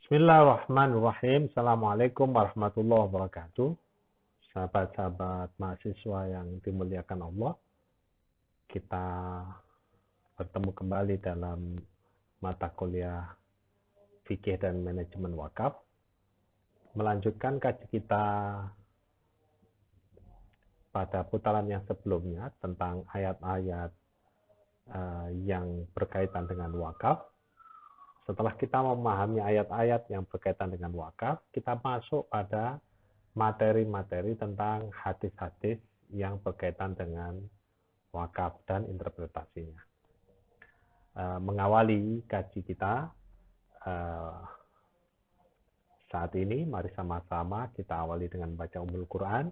Bismillahirrahmanirrahim. Assalamualaikum warahmatullahi wabarakatuh. Sahabat-sahabat mahasiswa yang dimuliakan Allah, kita bertemu kembali dalam mata kuliah fikih dan manajemen wakaf. Melanjutkan kaji kita pada putaran yang sebelumnya tentang ayat-ayat yang berkaitan dengan wakaf. Setelah kita memahami ayat-ayat yang berkaitan dengan wakaf, kita masuk pada materi-materi tentang hadis-hadis yang berkaitan dengan wakaf dan interpretasinya. Mengawali kaji kita saat ini, mari sama-sama kita awali dengan baca Ummul Quran.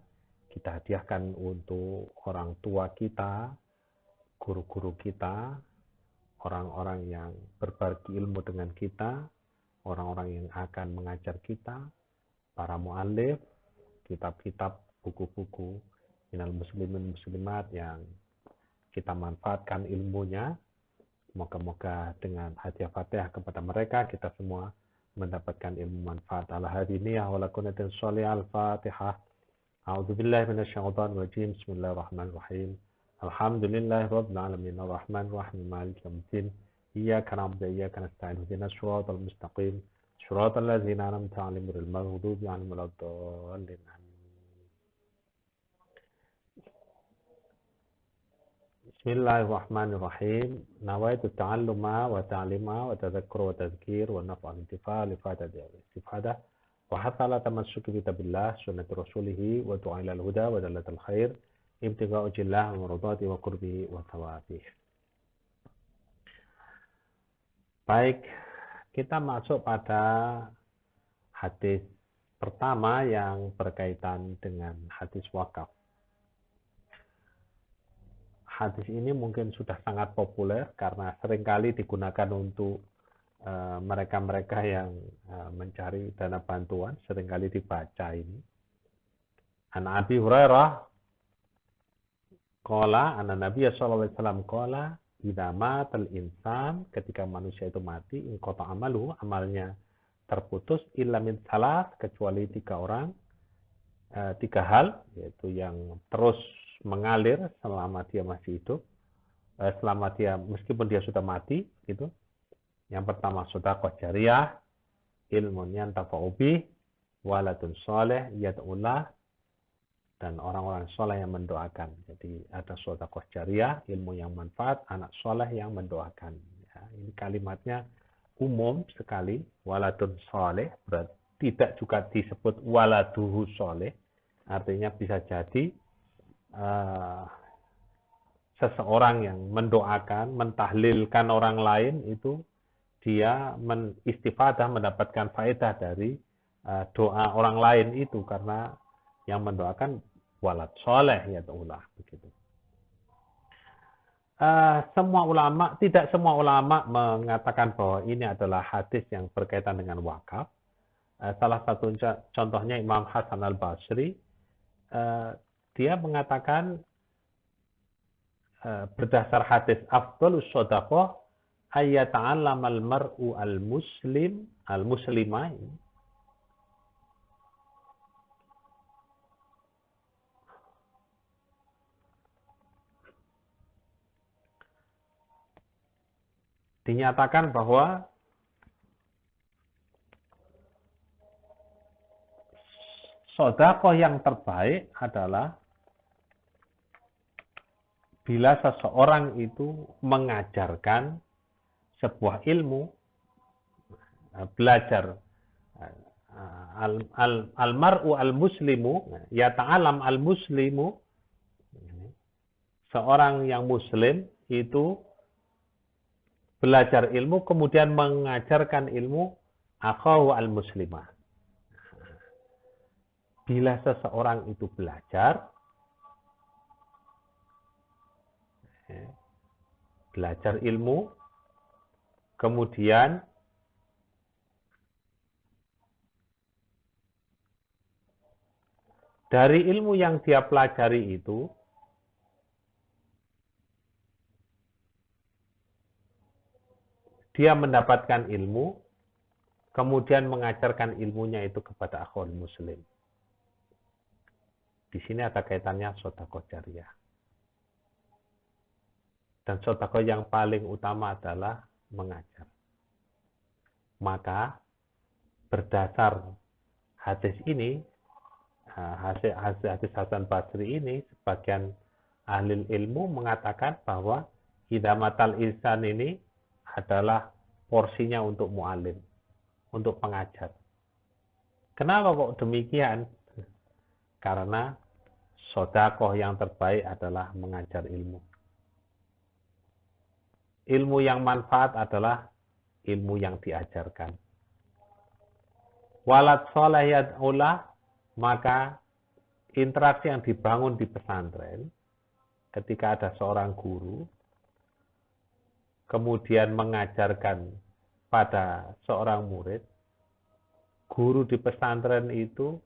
Kita hadiahkan untuk orang tua kita, guru-guru kita, orang-orang yang berbagi ilmu dengan kita, orang-orang yang akan mengajar kita, para mu'alif, kitab-kitab, buku-buku, minal muslimin muslimat yang kita manfaatkan ilmunya. Moga-moga dengan hadiah Fatihah kepada mereka, kita semua mendapatkan ilmu manfaat. Ala hadiniyah wa lakunatin sholih al-Fatihah. A'udzubillahi minasyaitonir rajim. Bismillahirrahmanirrahim. Alhamdulillahi rabbil alamin arrahmanir rahim maliki yaumiddin iyyaka na'budu wa iyyaka nasta'in ihdinas siratal mustaqim siratal ladzina an'amta 'alaihim ghairil maghdubi 'alaihim waladdallin. Bismillahirrahmanirrahim. Nawaitu ta'alluma wa ta'lima wa tadhakkura wa tadhkir wa naf'a intifa' li fadati istifadah wa hasala tamassuki bi kitabillah sunnati rasulih wa du'a ilal huda wa dalatal khair ibtigha'u jillah wa mardati wa qurbi wa thawabih. Baik, kita masuk pada hadis pertama yang berkaitan dengan hadis wakaf. Hadis ini mungkin sudah sangat populer karena seringkali digunakan untuk mereka-mereka yang mencari dana bantuan, seringkali dibaca ini. An Abi Hurairah qala anna Nabiy sallallahu alaihi wasallam qala idza matal insan, ketika manusia itu mati, in qata amalu, amalnya terputus, illa min salas, kecuali tiga hal, yaitu yang terus mengalir selama dia masih hidup, selama dia meskipun dia sudah mati gitu. Yang pertama sedekah jariyah, ilmun yantafa'u bih, waladun shalih yad'ulah, dan orang-orang soleh yang mendoakan. Jadi ada sedekah jariyah, ilmu yang manfaat, anak soleh yang mendoakan. Ya, ini kalimatnya umum sekali, waladun soleh, berarti tidak juga disebut waladuhu soleh. Artinya bisa jadi seseorang yang mendoakan, mentahlilkan orang lain itu dia istifadah, mendapatkan faedah dari doa orang lain itu, karena yang mendoakan walad soleh ya ta'ulah begitu. Tidak semua ulama mengatakan bahwa ini adalah hadis yang berkaitan dengan wakaf. Salah satu contohnya Imam Hasan al-Basri, dia mengatakan berdasar hadis afdhalus shadaqah ayyata'allamal mar'u al-muslimah, dinyatakan bahwa sedekah yang terbaik adalah bila seseorang itu mengajarkan sebuah ilmu, belajar. Al-mar'u al-muslimu, yata'alam al-muslimu, seorang yang muslim itu belajar ilmu, kemudian mengajarkan ilmu akhahu al-muslimah. Bila seseorang itu belajar ilmu, kemudian dari ilmu yang dia pelajari itu dia mendapatkan ilmu, kemudian mengajarkan ilmunya itu kepada akhwal muslim. Di sini ada kaitannya sedekah jariyah. Dan sedekah yang paling utama adalah mengajar. Maka berdasar hadis ini, hadis Hasan Basri ini, sebagian ahli ilmu mengatakan bahwa idamatal insan ini adalah porsinya untuk mu'alim, untuk pengajar. Kenapa kok demikian? Karena sedekah yang terbaik adalah mengajar ilmu. Ilmu yang manfaat adalah ilmu yang diajarkan. Walad soleh yad'ulah, maka interaksi yang dibangun di pesantren ketika ada seorang guru kemudian mengajarkan pada seorang murid, guru di pesantren itu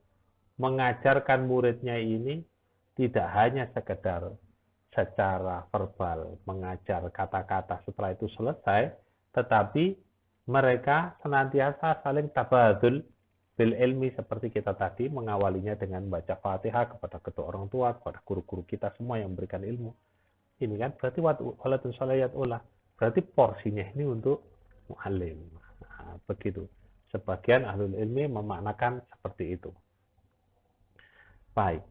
mengajarkan muridnya ini tidak hanya sekedar secara verbal mengajar kata-kata setelah itu selesai, tetapi mereka senantiasa saling tabadul bil ilmi, seperti kita tadi mengawalinya dengan baca Fatihah kepada kedua orang tua, kepada guru-guru kita semua yang memberikan ilmu. Ini kan berarti walatun salayat ulah, berarti porsinya ini untuk mu'alim. Nah, begitu. Sebagian ahlul ilmi memaknakan seperti itu. Baik.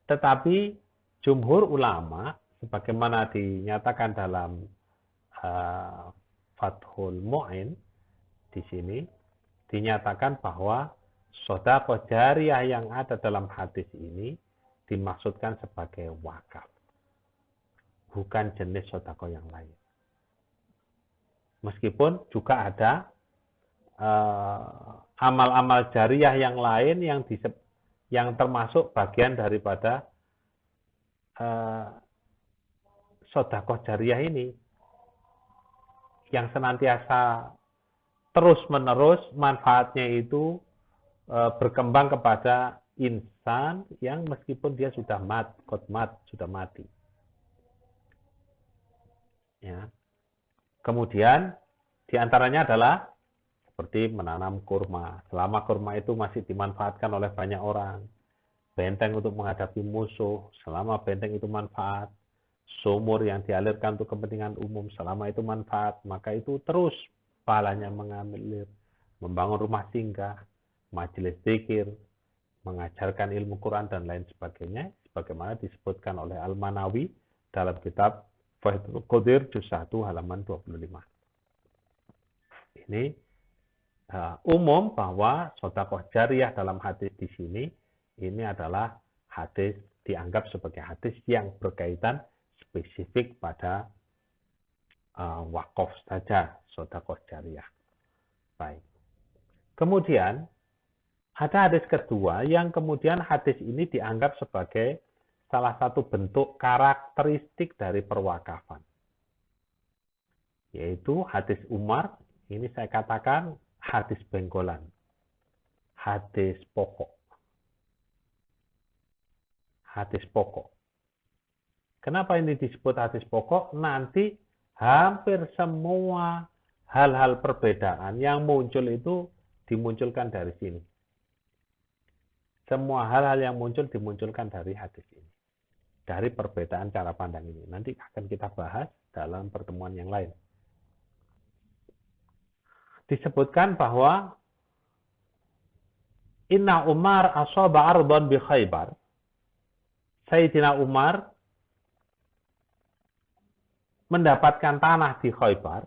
Tetapi jumhur ulama, sebagaimana dinyatakan dalam Fathul Mu'in, di sini dinyatakan bahwa sedekah jariyah yang ada dalam hadis ini dimaksudkan sebagai wakaf, bukan jenis sedekah yang lain. Meskipun juga ada amal-amal jariyah yang lain yang termasuk bagian daripada sedekah jariyah ini, yang senantiasa terus-menerus manfaatnya itu berkembang kepada insan yang meskipun dia sudah sudah mati. Ya. Kemudian diantaranya adalah seperti menanam kurma. Selama kurma itu masih dimanfaatkan oleh banyak orang, benteng untuk menghadapi musuh, selama benteng itu manfaat, sumur yang dialirkan untuk kepentingan umum, selama itu manfaat, maka itu terus pahalanya mengalir, membangun rumah singgah, majelis zikir, mengajarkan ilmu Quran dan lain sebagainya, sebagaimana disebutkan oleh Al-Manawi dalam kitab Fathul Qadir juz 1 halaman 25. Ini umum bahwa sedekah jariyah dalam hadis di sini ini adalah hadis, dianggap sebagai hadis yang berkaitan spesifik pada wakaf saja, sedekah jariyah. Baik. Kemudian ada hadis kedua yang kemudian hadis ini dianggap sebagai salah satu bentuk karakteristik dari perwakafan. Yaitu hadis Umar, ini saya katakan hadis bengkolan, hadis pokok. Hadis pokok. Kenapa ini disebut hadis pokok? Nanti hampir semua hal-hal perbedaan yang muncul itu dimunculkan dari sini. Semua hal-hal yang muncul dimunculkan dari hadis ini. Dari perbedaan cara pandang ini. Nanti akan kita bahas dalam pertemuan yang lain. Disebutkan bahwa Inna Umar asaba ardon bi Khaybar. Sayyidina Umar mendapatkan tanah di Khaybar.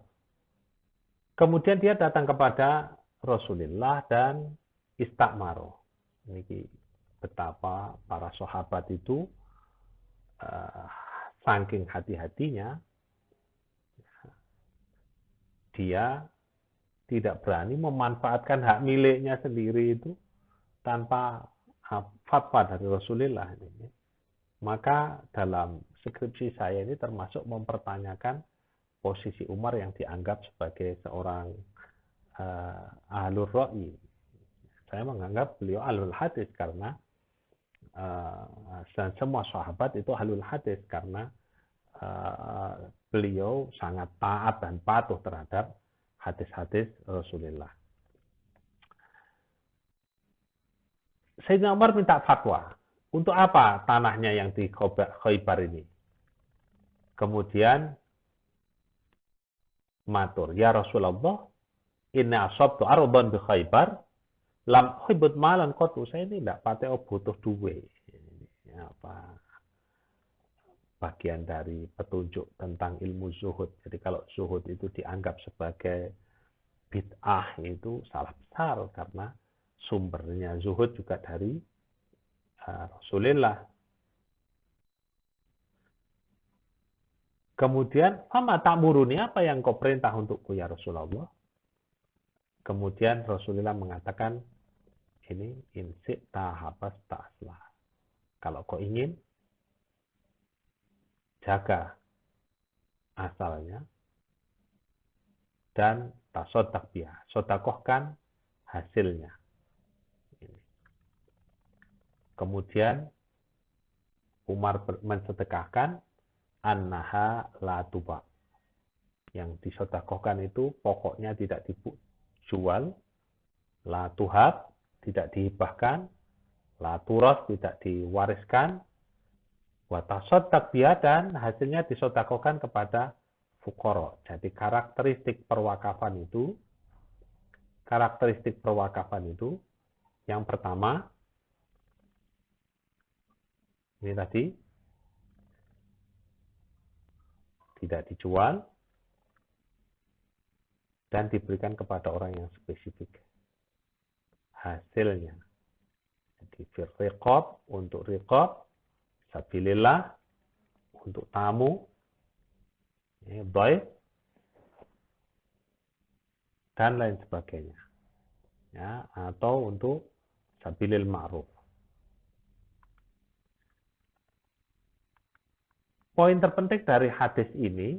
Kemudian dia datang kepada Rasulullah dan istakmaro. Ini betapa para sahabat itu saking hati-hatinya, dia tidak berani memanfaatkan hak miliknya sendiri itu tanpa fatwa dari Rasulullah. Maka dalam skripsi saya ini termasuk mempertanyakan posisi Umar yang dianggap sebagai seorang ahlul ra'i. Saya menganggap beliau ahlul hadis karena dan semua sahabat itu ahlul hadis karena beliau sangat taat dan patuh terhadap hadis-hadis Rasulullah. Sayyidina Umar minta fatwa. Untuk apa tanahnya yang di Khaybar ini? Kemudian matur, ya Rasulullah, inna asabtu ardan bi Khaybar, lam uhibut malan qatu. Saya ini tidak pakai butuh duit. Apa bagian dari petunjuk tentang ilmu zuhud. Jadi kalau zuhud itu dianggap sebagai bid'ah, itu salah besar karena sumbernya zuhud juga dari Rasulullah. Kemudian, "Fama ta'muruni, apa yang kau perintah untukku ya Rasulullah?" Kemudian Rasulullah mengatakan, ini insik tahabas ta'aslah. Kalau kau ingin, jaga asalnya dan tasodak biha, sodakohkan hasilnya. Kemudian Umar mensedekahkan annaha la tuba. Yang disodakohkan itu pokoknya tidak dijual, la tuhab, tidak dihibahkan, la turas, tidak diwariskan, wa tasodak biha, dan hasilnya disodakohkan kepada fuqara. Jadi karakteristik perwakafan itu yang pertama ini tadi tidak dijual dan diberikan kepada orang yang spesifik. Hasilnya jadi firriqab, untuk riqab, sabilillah, untuk tamu, dhaif, dan lain sebagainya. Ya, atau untuk sabilil ma'ruf. Poin terpenting dari hadis ini,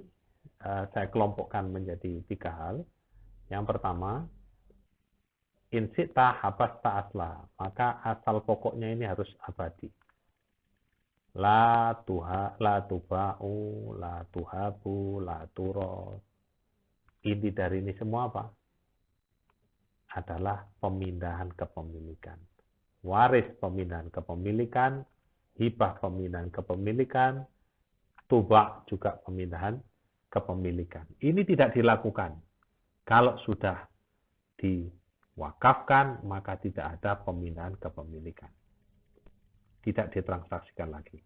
saya kelompokkan menjadi 3 hal. Yang pertama, insita habas ta'aslah, maka asal pokoknya ini harus abadi. La tuha, la tuba'u, la tuhabu, la turos. Inti dari ini semua apa? Adalah pemindahan kepemilikan. Waris pemindahan kepemilikan, hibah pemindahan kepemilikan, tubak juga pemindahan kepemilikan. Ini tidak dilakukan. Kalau sudah diwakafkan, maka tidak ada pemindahan kepemilikan. Tidak ditransaksikan lagi.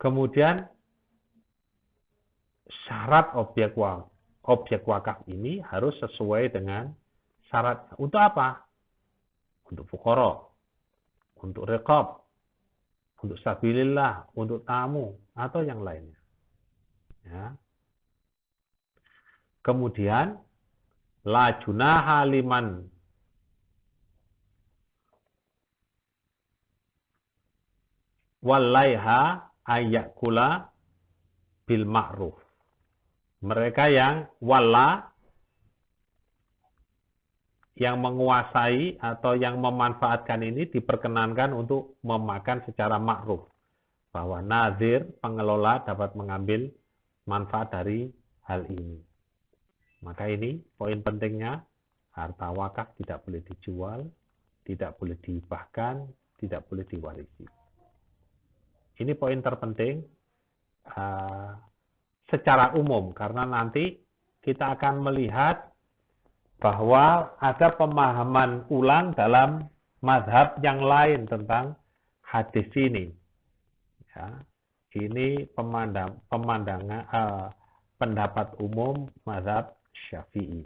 Kemudian syarat objek wakaf ini harus sesuai dengan syarat. Untuk apa? Untuk fuqara, untuk riqab, untuk sabilillah, untuk tamu, atau yang lainnya. Ya. Kemudian la junaha liman walaiha ayyakula bil ma'ruf. Mereka yang wala, yang menguasai atau yang memanfaatkan ini diperkenankan untuk memakan secara ma'ruf. Bahwa nazir, pengelola, dapat mengambil manfaat dari hal ini. Maka ini poin pentingnya, harta wakaf tidak boleh dijual, tidak boleh dihibahkan, tidak boleh diwarisi. Ini poin terpenting secara umum, karena nanti kita akan melihat bahwa ada pemahaman ulang dalam mazhab yang lain tentang hadis ini. Ya, ini pemandangan pendapat umum mazhab Syafi'i.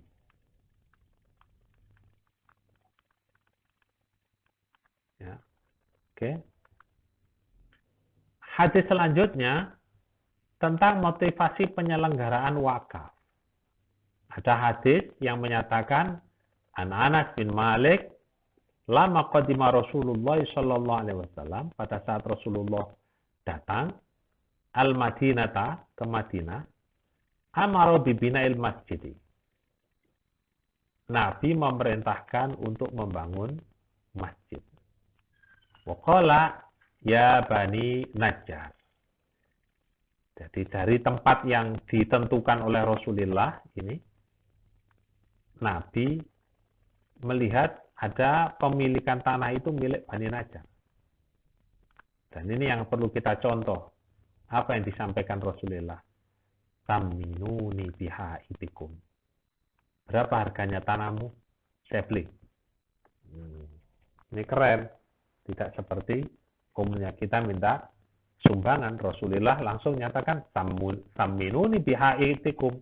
Ya. Oke. Hadis selanjutnya tentang motivasi penyelenggaraan wakaf. Ada hadis yang menyatakan Anas bin Malik lama qadima Rasulullah sallallahu alaihi wasallam, pada saat Rasulullah datang al-Madinata, ke Madinah, amara bibina'il masjid. Nabi memerintahkan untuk membangun masjid. Wa qala ya Bani Najjar. Jadi dari tempat yang ditentukan oleh Rasulullah ini, Nabi melihat ada pemilikan tanah itu milik Bani Najjar. Dan ini yang perlu kita contoh. Apa yang disampaikan Rasulullah? Saminuni biha itikum. Berapa harganya tanahmu? Saya beli. Ini keren. Tidak seperti umumnya kita minta sumbangan. Rasulullah langsung nyatakan saminuni biha itikum.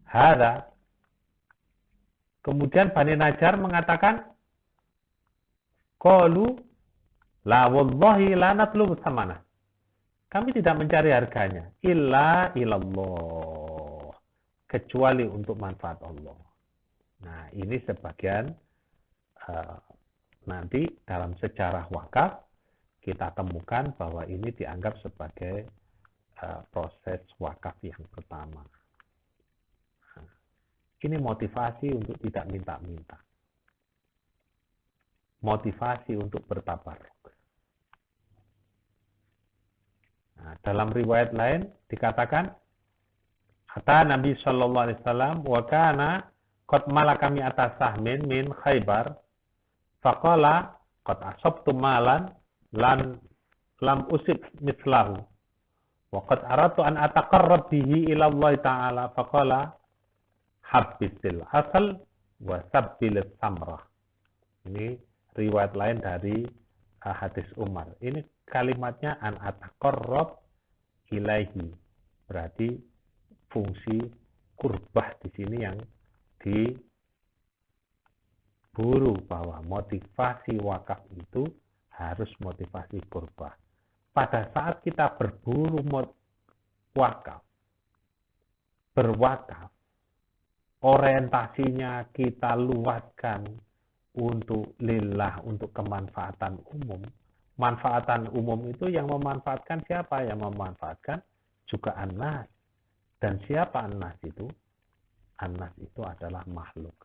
Hada. Kemudian Bani Najjar mengatakan, qalu la wallahi la natlubu samana. Kami tidak mencari harganya, illa ilallah, kecuali untuk manfaat Allah. Nah, ini sebagian nanti dalam sejarah wakaf kita temukan bahwa ini dianggap sebagai proses wakaf yang pertama. Nah, ini motivasi untuk tidak minta-minta. Motivasi untuk bertabarruk. Nah, dalam riwayat lain dikatakan, kata Nabi Shallallahu Alaihi Wasallam, wa kana qad malakami atas sahmin min Khaybar, faqala qad asabtu malan lam usib mislahu, wa qad aratu an ataqarrab bihi ila Allah Taala, faqala habbisil asal wa sabbil samrah. Ini riwayat lain dari hadis Umar. Ini kalimatnya an ataqarrab ilaihi. Berarti fungsi kurbah di sini yang diburu, bahwa motivasi wakaf itu harus motivasi kurbah. Pada saat kita berburu wakaf, berwakaf, orientasinya kita luaskan untuk lillah, untuk kemanfaatan umum. Manfaatan umum itu yang memanfaatkan siapa? Yang memanfaatkan juga an-nas. Dan siapa an-nas itu? An-nas itu adalah makhluk.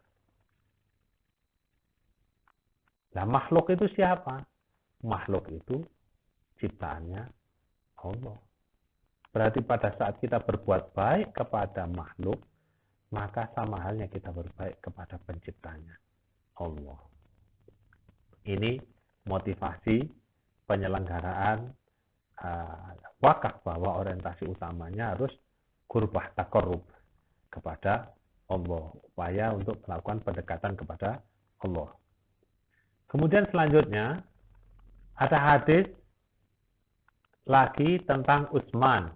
Nah, makhluk itu siapa? Makhluk itu ciptaannya Allah. Berarti pada saat kita berbuat baik kepada makhluk, maka sama halnya kita berbaik kepada penciptanya, Allah. Ini motivasi penyelenggaraan wakaf, bahwa orientasi utamanya harus kurbah taqarrub kepada Allah, upaya untuk melakukan pendekatan kepada Allah. Kemudian selanjutnya ada hadis lagi tentang Utsman.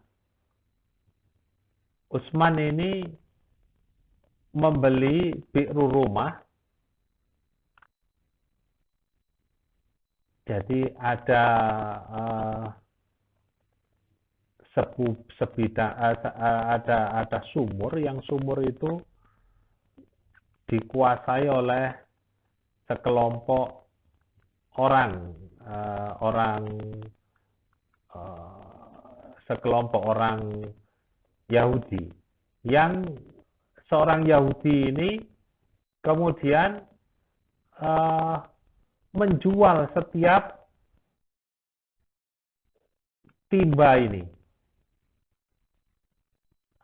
Utsman ini membeli bi'ru rumah. Jadi ada ada sumur, yang sumur itu dikuasai oleh sekelompok sekelompok orang Yahudi, yang seorang Yahudi ini kemudian menjual setiap timba ini.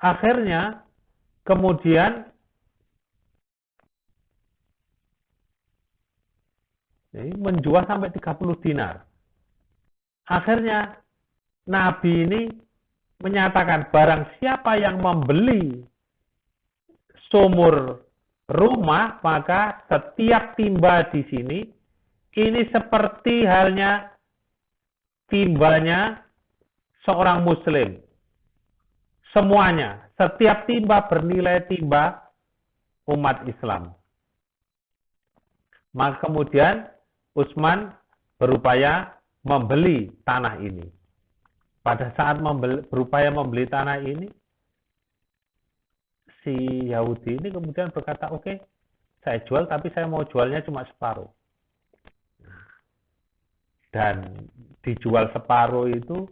Akhirnya kemudian menjual sampai 30 dinar. Akhirnya Nabi ini menyatakan, barang siapa yang membeli sumur rumah, maka setiap timba di sini ini seperti halnya timbanya seorang muslim. Semuanya, setiap timba bernilai timba umat Islam. Maka kemudian Utsman berupaya membeli tanah ini. Pada saat berupaya membeli tanah ini, si Yahudi ini kemudian berkata, oke, saya jual, tapi saya mau jualnya cuma separuh. Dan dijual separuh itu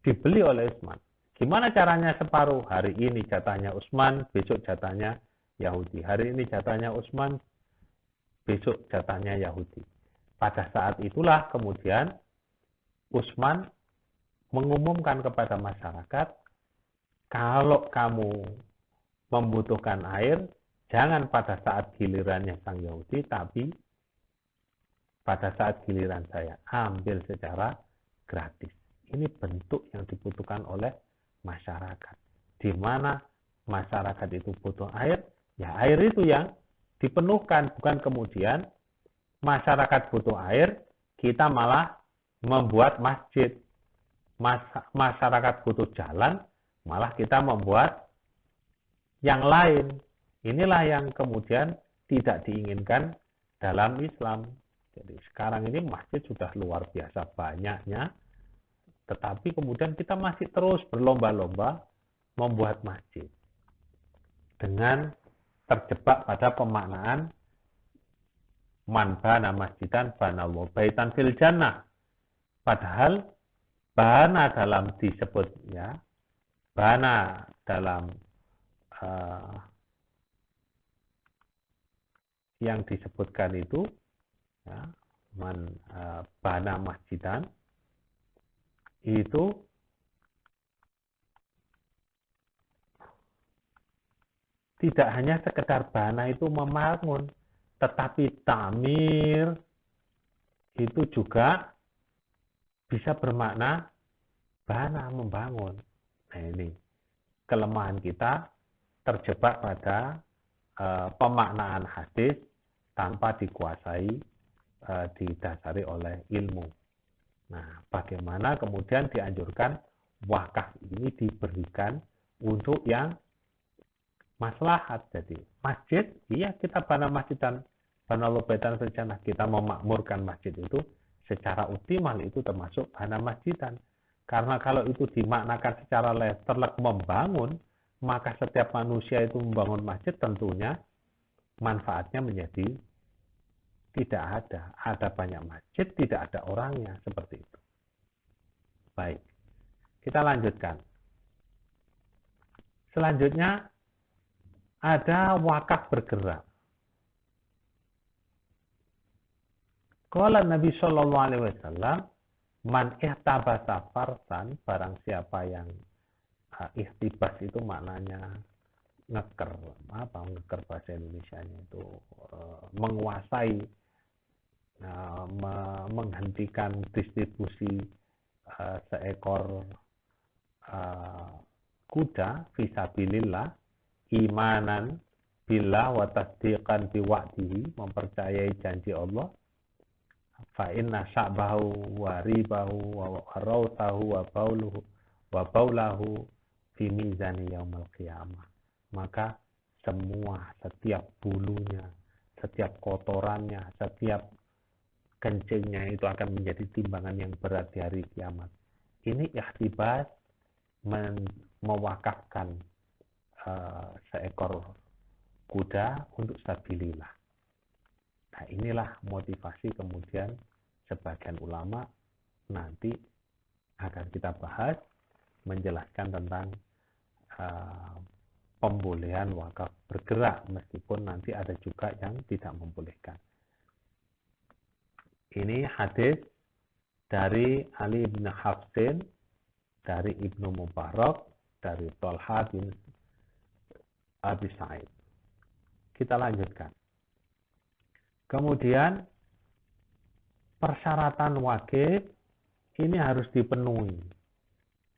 dibeli oleh Utsman. Gimana caranya separuh? Hari ini jatahnya Utsman, besok jatahnya Yahudi. Hari ini jatahnya Utsman, besok jatahnya Yahudi. Pada saat itulah kemudian Utsman mengumumkan kepada masyarakat, kalau kamu membutuhkan air, Jangan pada saat gilirannya sang Yahudi, tapi pada saat giliran saya ambil secara gratis. Ini bentuk yang dibutuhkan oleh masyarakat. Di mana masyarakat itu butuh air, ya air itu yang dipenuhkan. Bukan kemudian masyarakat butuh air, kita malah membuat masjid. Masyarakat butuh jalan, malah kita membuat yang lain. Inilah yang kemudian tidak diinginkan dalam Islam. Jadi sekarang ini masjid sudah luar biasa banyaknya, tetapi kemudian kita masih terus berlomba-lomba membuat masjid. Dengan terjebak pada pemaknaan man bana masjidan banallahu baitan fil jannah. Padahal bana dalam disebutnya, bana dalam yang disebutkan itu ya, bana masjidan itu tidak hanya sekedar bana itu membangun, tetapi tamir itu juga bisa bermakna bana membangun. Nah ini kelemahan kita terjebak pada pemaknaan hadis tanpa dikuasai, didasari oleh ilmu. Nah, bagaimana kemudian dianjurkan wakaf ini diberikan untuk yang maslahat. Jadi masjid, iya kita bana masjidan, bana lubaitan rencana kita memakmurkan masjid itu secara optimal itu termasuk bana masjidan. Karena kalau itu dimaknakan secara letterlek membangun, maka setiap manusia itu membangun masjid tentunya manfaatnya menjadi tidak ada. Ada banyak masjid, tidak ada orangnya, seperti itu. Baik, kita lanjutkan. Selanjutnya ada wakaf bergerak. Qala Nabi Shallallahu Alaihi Wasallam, man ihtabasa farsan, barang siapa yang ihtibas itu maknanya ngeker, apa ngeker bahasa Indonesianya itu menguasai, menghentikan distribusi seekor kuda fisabilillah, imanan billah wa tasdiqan biwa'dihi, mempercayai janji Allah, fa inna sya'bahu wa ribahu wa rautahu wa baulahu fi mizani yaumil qiyamah. Maka setiap bulunya, setiap kotorannya, setiap kencingnya itu akan menjadi timbangan yang berat di hari kiamat. Ini ihtibas, mewakafkan seekor kuda untuk sabilillah. Nah, inilah motivasi kemudian sebagian ulama nanti akan kita bahas menjelaskan tentang pembolehan wakaf bergerak, meskipun nanti ada juga yang tidak membolehkan. Ini hadis dari Ali bin Hafsin, dari Ibnu Mubarak, dari Thalha bin Abi Sa'id. Kita lanjutkan. Kemudian persyaratan wajib ini harus dipenuhi.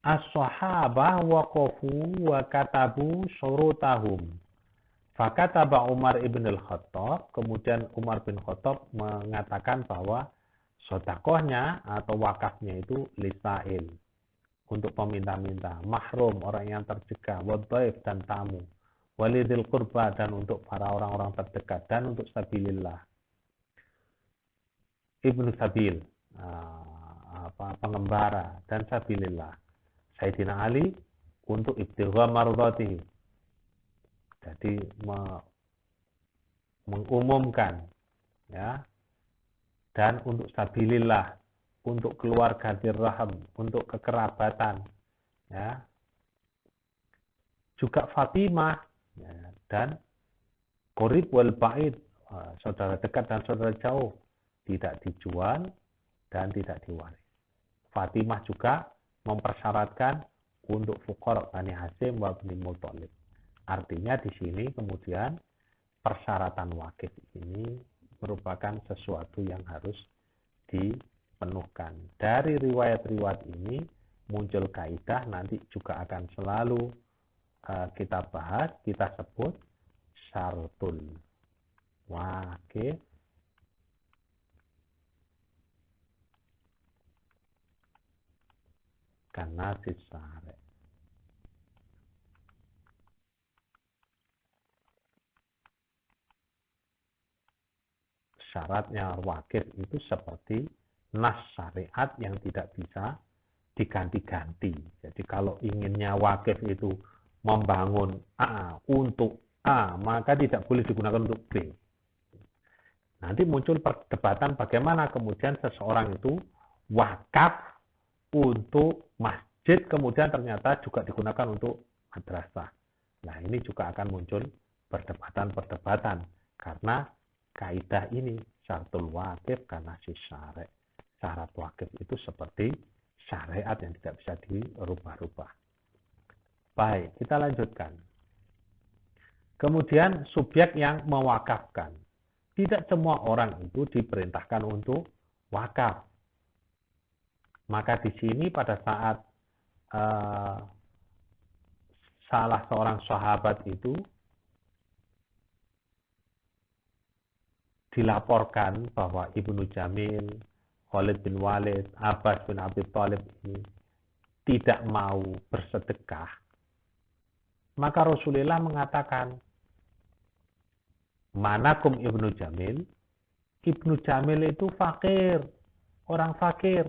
As-sahabah waqafu wa katabu syurutahum. Fakataba Umar ibn al-Khattab, kemudian Umar bin Khattab mengatakan bahwa sedekahnya atau wakafnya itu lisail, untuk peminta-minta, mahrum orang yang tercegah, wadhaif dan tamu, walidil qurba dan untuk para orang-orang terdekat, dan untuk sabilillah. Ibnu Sabil, pengembara, dan sabilillah. Sayyidina Ali untuk ibtigha mardhatihi. Jadi mengumumkan, ya, dan untuk sabilillah, untuk keluarga dirham, untuk kekerabatan, ya. Juga Fatimah, ya, dan qorib wal ba'id, saudara dekat dan saudara jauh, tidak dijual dan tidak diwaris. Fatimah juga mempersyaratkan untuk fuqara Bani Hasyim wa Bani Muthalib. Artinya di sini kemudian persyaratan wakif ini merupakan sesuatu yang harus dipenuhkan. Dari riwayat-riwayat ini muncul kaidah, nanti juga akan selalu kita bahas, kita sebut syartul wakif karena sisare. Syaratnya wakif itu seperti nas syariat yang tidak bisa diganti-ganti. Jadi kalau inginnya wakif itu membangun A untuk A, maka tidak boleh digunakan untuk B. Nanti muncul perdebatan bagaimana kemudian seseorang itu wakaf untuk masjid, kemudian ternyata juga digunakan untuk madrasah. Nah, ini juga akan muncul perdebatan-perdebatan karena kaidah ini syartul wakif karena syar'i. Syarat wakif itu seperti syariat yang tidak bisa dirubah-rubah. Baik, kita lanjutkan. Kemudian subjek yang mewakafkan. Tidak semua orang itu diperintahkan untuk wakaf. Maka di sini pada saat salah seorang sahabat itu dilaporkan bahwa Ibnu Jamil, Khalid bin Walid, Abbas bin Abi Thalib ini tidak mau bersedekah, maka Rasulullah mengatakan, manakum Ibnu Jamil? Ibnu Jamil itu fakir, orang fakir.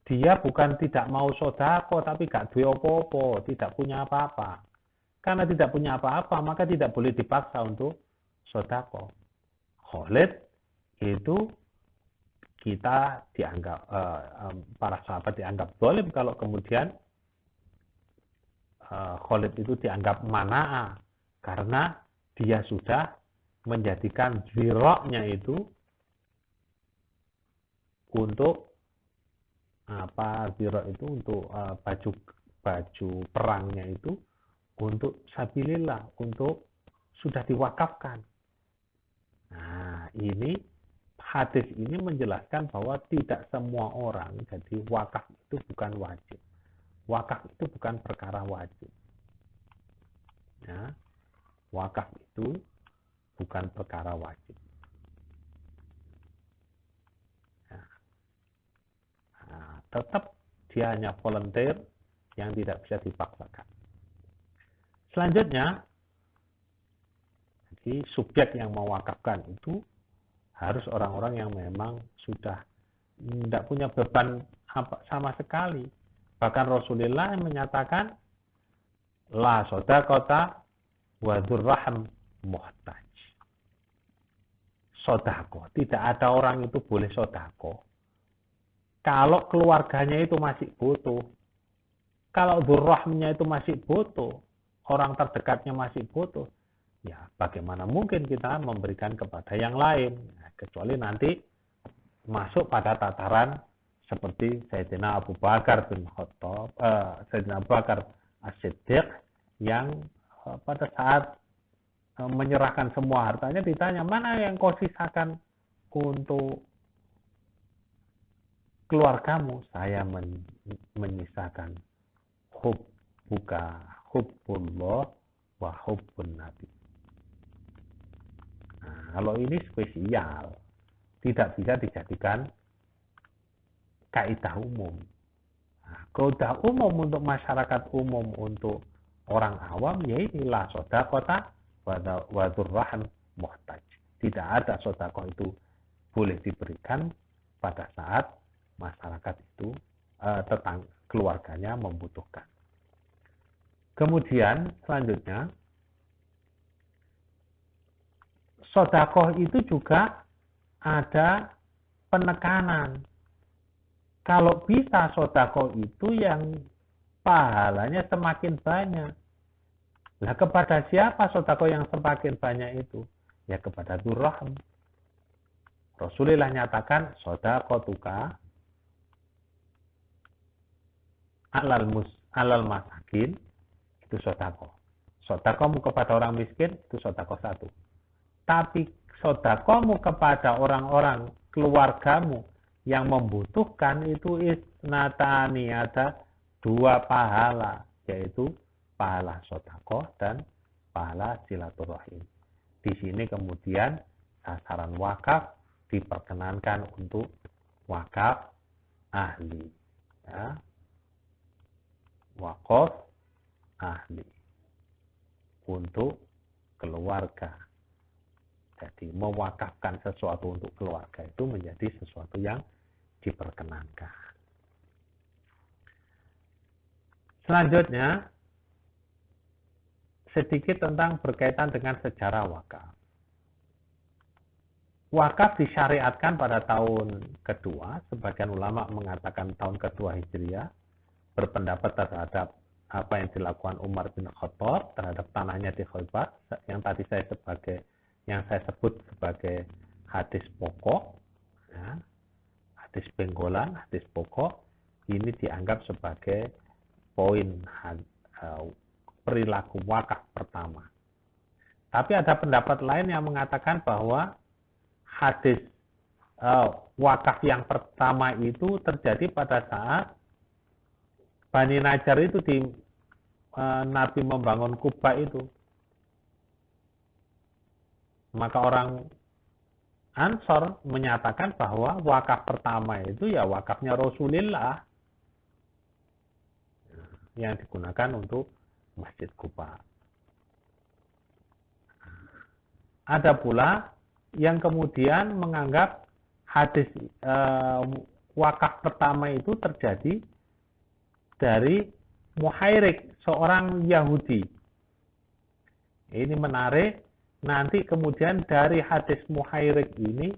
Dia bukan tidak mau sodako, tapi gak duwe apa-apa, tidak punya apa-apa. Karena tidak punya apa-apa, maka tidak boleh dipaksa untuk sodako. Khalid itu kita dianggap para sahabat dianggap zalim kalau kemudian Khalid itu dianggap mana'a karena dia sudah menjadikan ziroknya itu untuk zirok itu untuk baju perangnya itu untuk sabilillah, untuk sudah diwakafkan. Nah, ini hadis ini menjelaskan bahwa tidak semua orang, jadi wakaf itu bukan wajib. Wakaf itu bukan perkara wajib. Ya, wakaf itu bukan perkara wajib. Ya. Nah, tetap dia hanya volunteer yang tidak bisa dipaksakan. Selanjutnya, jadi subjek yang mewakafkan itu harus orang-orang yang memang sudah tidak punya beban sama sekali. Bahkan Rasulullah menyatakan la sodakota wa dzurraham muhtaj. Sodako, tidak ada orang itu boleh sodako kalau keluarganya itu masih butuh. Kalau dzurrahmnya itu masih butuh, orang terdekatnya masih butuh, ya bagaimana mungkin kita memberikan kepada yang lain, kecuali nanti masuk pada tataran seperti Sayyidina Abu Bakar bin Khattab, Sayyidina Abu Bakar As-Siddiq yang pada saat menyerahkan semua hartanya ditanya, mana yang kau sisakan untuk keluargamu? Saya menyisakan hubbullah wa hubbun nabi. Nah, kalau ini spesial, tidak bisa dijadikan kaidah umum. Nah, kaidah umum untuk masyarakat umum, untuk orang awam, ya inilah sodakota wa dzurraham muhtaj. Tidak ada sodakoh itu boleh diberikan pada saat masyarakat itu keluarganya membutuhkan. Kemudian selanjutnya, sodakoh itu juga ada penekanan. Kalau bisa sodakoh itu yang pahalanya semakin banyak. Nah, kepada siapa sodakoh yang semakin banyak itu? Ya kepada dzurraham. Rasulullah nyatakan sodakotuka alal masakin, itu sodakoh. Sedekahmu kepada orang miskin itu sedekah satu. Tapi sedekahmu kepada orang-orang keluargamu yang membutuhkan itu isnatani, ada dua pahala, yaitu pahala sedekah dan pahala silaturahim. Di sini kemudian sasaran wakaf diperkenankan untuk wakaf ahli. Ya. Wakaf ahli untuk keluarga. Jadi mewakafkan sesuatu untuk keluarga itu menjadi sesuatu yang diperkenankan. Selanjutnya, sedikit tentang berkaitan dengan sejarah wakaf. Wakaf disyariatkan pada tahun kedua, sebagian ulama mengatakan tahun kedua Hijriah, berpendapat terhadap apa yang dilakukan Umar bin Khattab terhadap tanahnya di Khaybar, yang tadi saya sebut sebagai hadis pokok, ya, hadis penggolan, hadis pokok, ini dianggap sebagai poin perilaku wakaf pertama. Tapi ada pendapat lain yang mengatakan bahwa hadis wakaf yang pertama itu terjadi pada saat Bani Najjar itu Nabi membangun Kuba itu. Maka orang Ansor menyatakan bahwa wakaf pertama itu ya wakafnya Rasulullah yang digunakan untuk Masjid Kuba. Ada pula yang kemudian menganggap hadis wakaf pertama itu terjadi dari Muhairik, seorang Yahudi. Ini menarik. Nanti kemudian dari hadis Muhairik ini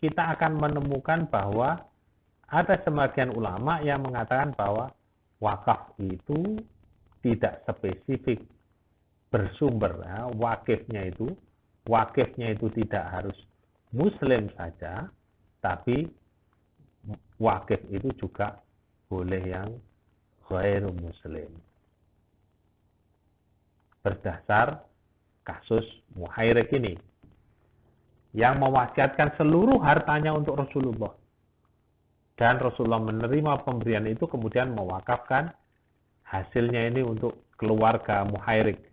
kita akan menemukan bahwa ada sebagian ulama yang mengatakan bahwa wakaf itu tidak spesifik bersumber, ya, wakifnya itu tidak harus Muslim saja, tapi wakif itu juga boleh yang ghairu Muslim. Berdasar kasus Muhairik ini, yang mewasiatkan seluruh hartanya untuk Rasulullah. Dan Rasulullah menerima pemberian itu, kemudian mewakafkan hasilnya ini untuk keluarga Muhairik.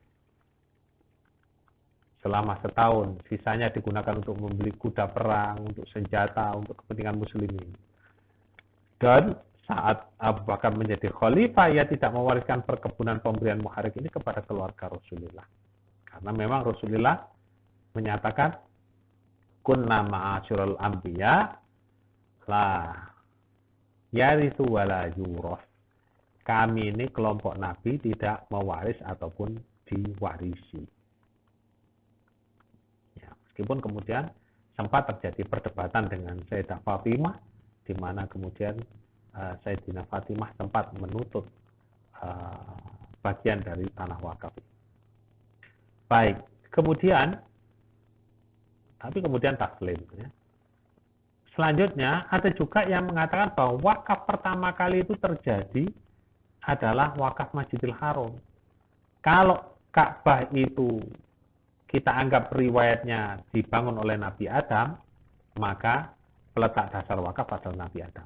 Selama setahun, sisanya digunakan untuk membeli kuda perang, untuk senjata, untuk kepentingan muslimin. Dan saat Abu Bakar menjadi khalifah, ia tidak mewariskan perkebunan pemberian Muhairik ini kepada keluarga Rasulullah. Karena memang Rasulullah menyatakan, kunna ma'asyurul anbiya la yarithu wala yuroth. Kami ini kelompok Nabi tidak mewaris ataupun diwarisi. Ya, meskipun kemudian sempat terjadi perdebatan dengan Sayyidah Fatimah, di mana kemudian Sayyidina Fatimah sempat menutup bagian dari tanah wakaf. Baik, kemudian taslim. Ya. Selanjutnya, ada juga yang mengatakan bahwa wakaf pertama kali itu terjadi adalah wakaf Masjidil Haram. Kalau Ka'bah itu kita anggap riwayatnya dibangun oleh Nabi Adam, maka peletak dasar wakaf adalah Nabi Adam.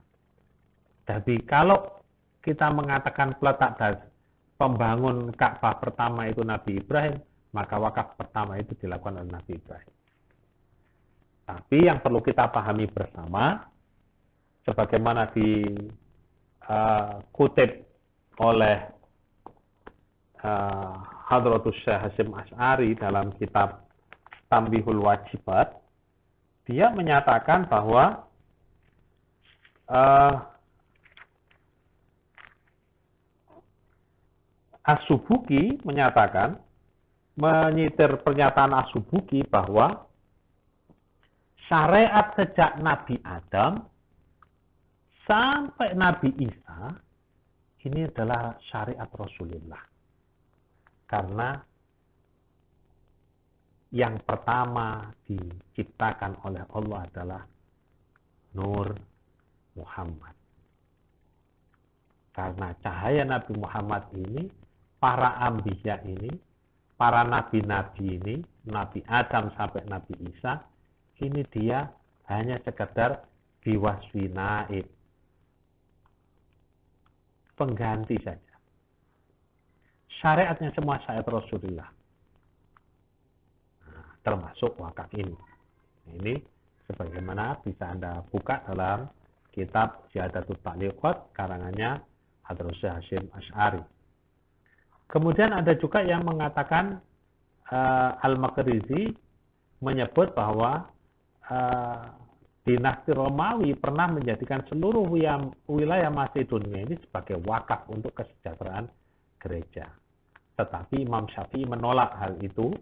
Tapi kalau kita mengatakan peletak dasar pembangun Ka'bah pertama itu Nabi Ibrahim, maka wakaf pertama itu dilakukan oleh Nabi Ibrahim. Tapi yang perlu kita pahami bersama, sebagaimana dikutip oleh Hadratus Syekh Hasyim Asy'ari dalam kitab Tanbihul Wajibat, dia menyatakan bahwa As-Subuki menyitir pernyataan As-Subuki bahwa syariat sejak Nabi Adam sampai Nabi Isa ini adalah syariat Rasulullah. Karena yang pertama diciptakan oleh Allah adalah Nur Muhammad. Karena cahaya Nabi Muhammad ini, para anbiya ini para nabi-nabi ini, Nabi Adam sampai Nabi Isa, ini dia hanya sekedar biwaswi naib, pengganti saja. Syariatnya semua syariat Rasulullah, termasuk wakaf ini. Ini sebagaimana bisa Anda buka dalam kitab Ziyadatul Ta'liqat karangannya Hadratus Hasyim Asy'ari. Kemudian ada juga yang mengatakan Al-Maqrizi menyebut bahwa dinasti Romawi pernah menjadikan seluruh wilayah Macedonia ini sebagai wakaf untuk kesejahteraan gereja. Tetapi Imam Syafi'i menolak hal itu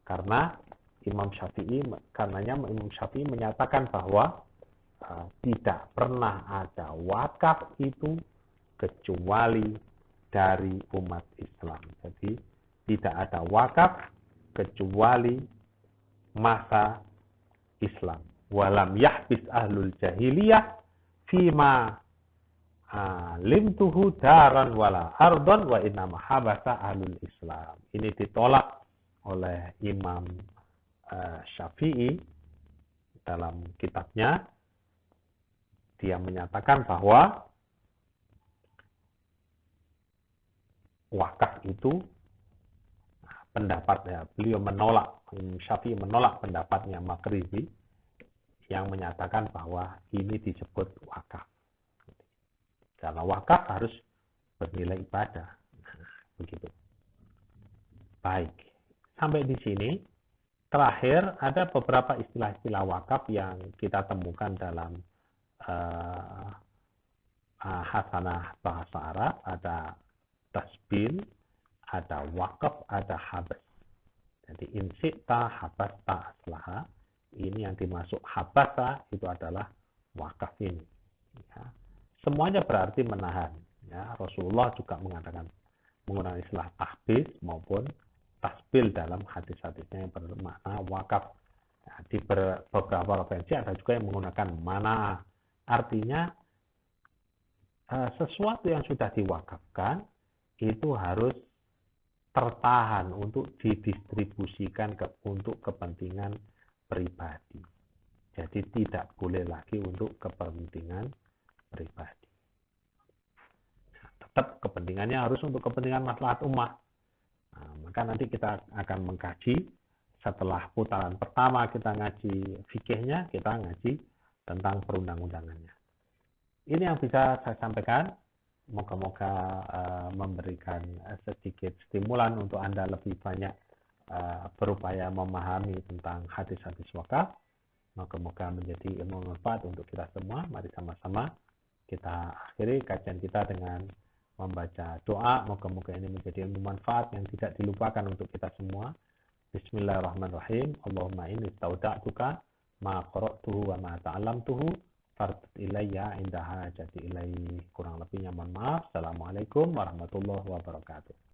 karena Imam Syafi'i menyatakan bahwa tidak pernah ada wakaf itu kecuali dari umat Islam. Jadi tidak ada wakaf kecuali masa Islam. Walam yahbis ahlul jahiliyah fima limtuhu daran wala ardon wa innama habasa ahlul Islam. Ini ditolak oleh Imam Syafi'i dalam kitabnya. Dia menyatakan bahwa wakaf itu pendapatnya, beliau menolak, Syafi'i menolak pendapatnya Maqrizi yang menyatakan bahwa ini disebut wakaf. Karena wakaf harus bernilai ibadah. Begitu. Baik. Sampai di sini. Terakhir, ada beberapa istilah-istilah wakaf yang kita temukan dalam hasanah bahasa Arab. Ada tasbil, ada wakaf, ada habas. Jadi insita, habasta, aslaha. Ini yang dimasuk habasa itu adalah wakaf ini. Ya. Semuanya berarti menahan. Ya. Rasulullah juga mengatakan menggunakan istilah tahbis maupun tasbil dalam hadis-hadisnya yang bermakna wakaf. Ya, di beberapa referensi ada juga yang menggunakan mana. Artinya sesuatu yang sudah diwakafkan itu harus tertahan untuk didistribusikan untuk kepentingan pribadi. Jadi tidak boleh lagi untuk kepentingan pribadi. Tetap kepentingannya harus untuk kepentingan maslahat umat. Nah, maka nanti kita akan mengkaji setelah putaran pertama kita ngaji fikihnya, kita ngaji tentang perundang-undangannya. Ini yang bisa saya sampaikan. Moga-moga memberikan sedikit stimulan untuk Anda lebih banyak berupaya memahami tentang hadis-hadis wakaf. Moga-moga menjadi ilmu manfaat untuk kita semua. Mari sama-sama kita akhiri kajian kita dengan membaca doa. Moga-moga ini menjadi ilmu manfaat yang tidak dilupakan untuk kita semua. Bismillahirrahmanirrahim. Allahumma inni istauda'tuka ma qara'tuhu wa ma ta'allamtuhu fardut ilayya indaha jadi ilai. Kurang lebihnya mohon maaf. Assalamualaikum warahmatullahi wabarakatuh.